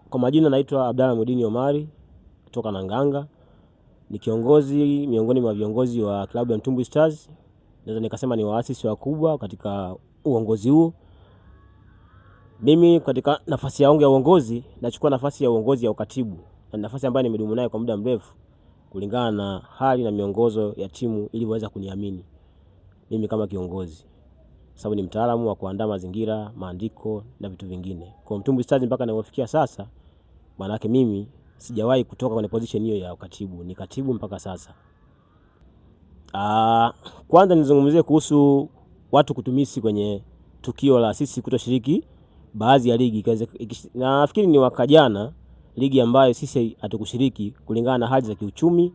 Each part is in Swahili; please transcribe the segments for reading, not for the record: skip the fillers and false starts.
Kwa majina naitwa Abdalla Mudini Omari kutoka Nanganga. Ni kiongozi miongoni mwa viongozi wa klabu ya Mtumbwi Stars. Naweza nikasema ni waasisi wakubwa katika uongozi huu. Mimi katika nafasi yangu ya uongozi nachukua nafasi ya uongozi ya ukatibu. Na nafasi ambayo nimedumu nayo kwa muda mrefu kulingana na hali na miongozo ya timu ili waweze kuniamini mimi kama kiongozi. Sababu ni mtaalamu wa kuandaa mazingira, maandiko na vitu vingine. Kwa Mtumbwi Stars mpaka ninapofikia sasa, maana yake mimi sijawahi kutoka kwenye position hiyo ya ukatibu, ni katibu mpaka sasa. Kwanza nizungumzie kuhusu watu kutumisi kwenye tukio la sisi kutoshiriki baadhi ya ligi. Nafikiri ni mwaka jana ligi ambayo sisi hatukushiriki kulingana na hali za kiuchumi.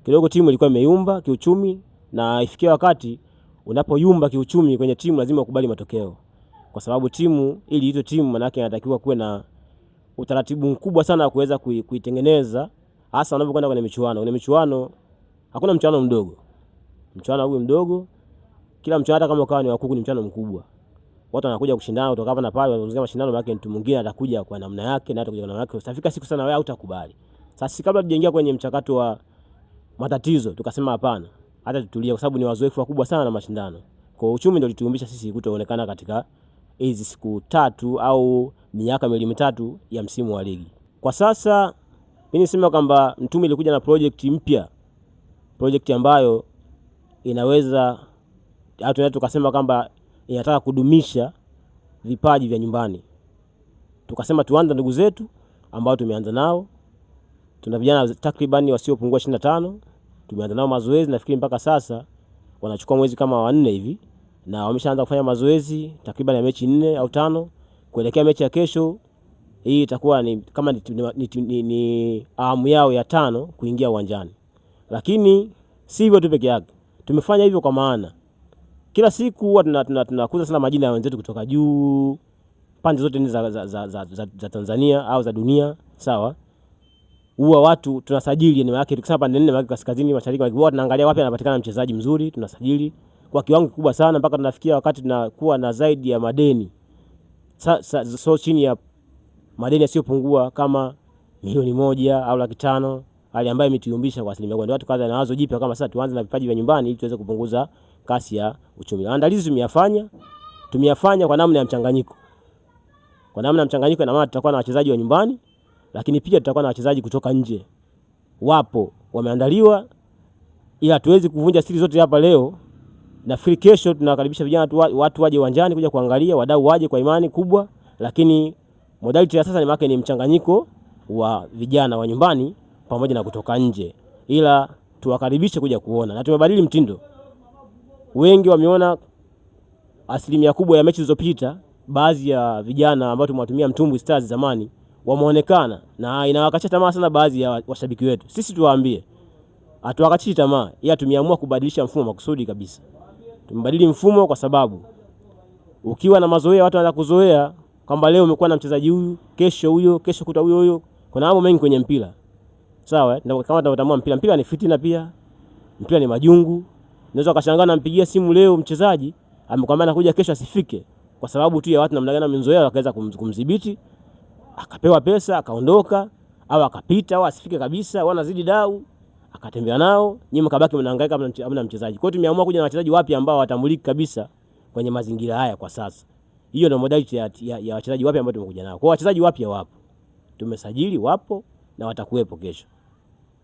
Kidogo timu ilikuwa imeyumba kiuchumi, na ifikia wakati unapoyumba kiuchumi kwenye timu lazima ukubali matokeo. Kwa sababu timu ili hiyo timu maana yake inatakiwa kuwe na utaratibu mkubwa sana wa kuweza kuitengeneza, hasa unapokwenda kwenye michuano. Kwenye michuano hakuna mchuano mdogo. Mchuano huu mdogo, kila mchuano hata kama ukawa ni wakuku ni mchuano mkubwa. Watu wanakuja kushindana kutoka hapa na pale, wanaongeza mashindano yake, mtu mwingine atakuja kwa namna yake na atakuja kwa namna yake. Utafika siku sana wewe hautakubali. Sasa kabla tujaingia kwenye mchakato wa matatizo, tukasema hapana, hata tutulie kwa sababu ni wazoefu wakubwa sana na mashindano. Kwa uchumi ndio lituumbisha sisi kutoonekana katika hizi siku 3 au miaka 2-3 ya msimu wa ligi. Kwa sasa mimi nisema kwamba Mtumbwi ilikuja na project mpya. Project ambayo inaweza tunaweza tukasema kwamba inataka kudumisha vipaji vya nyumbani. Tukasema tuanze ndugu zetu ambao tumeanza nao. Tuna vijana takriban wasiopungua 25. Tumeanza nao mazoezi, nafikiri mpaka sasa wanachukua mwezi kama 4 hivi, na wameshaanza kufanya mazoezi takriban ya mechi 4 au 5 kuelekea mechi ya kesho. Hii itakuwa ni kama ni awamu yao ya 5 kuingia uwanjani. Lakini si hivyo tu peke yake. Tumefanya hivyo kwa maana kila siku huwa tunakuza sana majina ya wenzetu kutoka juu pande zote za Tanzania au za dunia, sawa? Huwa watu tunasajili, ni yake tukisema pande 4 kaskazini mashariki, huwa tunaangalia wapi anapatikana mchezaji mzuri, tunasajili kwa kiwango kikubwa sana mpaka tunafikia wakati tunakuwa na zaidi ya madeni. So chini ya madeni yasiyopungua kama milioni 1 au 500,000, hali ambayo imetuyumbisha kwa asilimia kubwa. Ndio watu kaza na wazo jipya kama sasa tuanze na vipaji vya nyumbani ili tuweze kupunguza kasi ya uchumi. Maandalizi tumeyafanya kwa namna ya mchanganyiko. Kwa namna ya mchanganyiko, na maana tutakuwa na wachezaji wa nyumbani, lakini pia tutakuwa na wachezaji kutoka nje. Wapo wameandaliwa, ila hatuwezi kuvunja siri zote hapa leo. Na free kesho tunakaribisha vijana watu waje uwanjani kuja kuangalia, wadau waje kwa imani kubwa, lakini modality ya sasa ni mchanganyiko wa vijana wa nyumbani pamoja na kutoka nje, ila tuwakaribishe kuja kuona. Na tumebadili mtindo. Wengi wameona asilimia kubwa ya mechi zilizopita, baadhi ya vijana ambao tumewatumia Mtumbwi Stars zamani wameonekana, na inawakatisha tamaa sana baadhi ya washabiki wetu. Sisi tuwaambie hatuwakatishi tamaa, ila tumeamua kubadilisha mfumo makusudi kabisa. Tumebadili mfumo kwa sababu ukiwa na mazoea watu wanaanza kuzoea kwamba leo umekuwa na mchezaji huyu, kesho huyo, kesho kuta huyo. Kuna mambo mengi kwenye mpira, sawa? Ndio kama tunatambua mpira ni fitina pia. Mpira ni majungu. Unaweza ukashangaa nampigia simu leo mchezaji amekwambia anakuja kesho asifike kwa sababu tu ya watu namna gani wamezoea, wakaweza kumdhibiti, akapewa pesa akaondoka, au akapita au asifike kabisa, wanazidi dau akatembea nao, nyinyi mkabaki mnahangaika hamna mchezaji. Kwa hiyo tumeamua kuja na wachezaji wapya ambao watambulika kabisa kwenye mazingira haya kwa sasa. Hiyo ndio modality ya wachezaji wapya ambao tumekuja nao. Kwa wachezaji wapya wapo, tumesajili, wapo na watakuwepo kesho.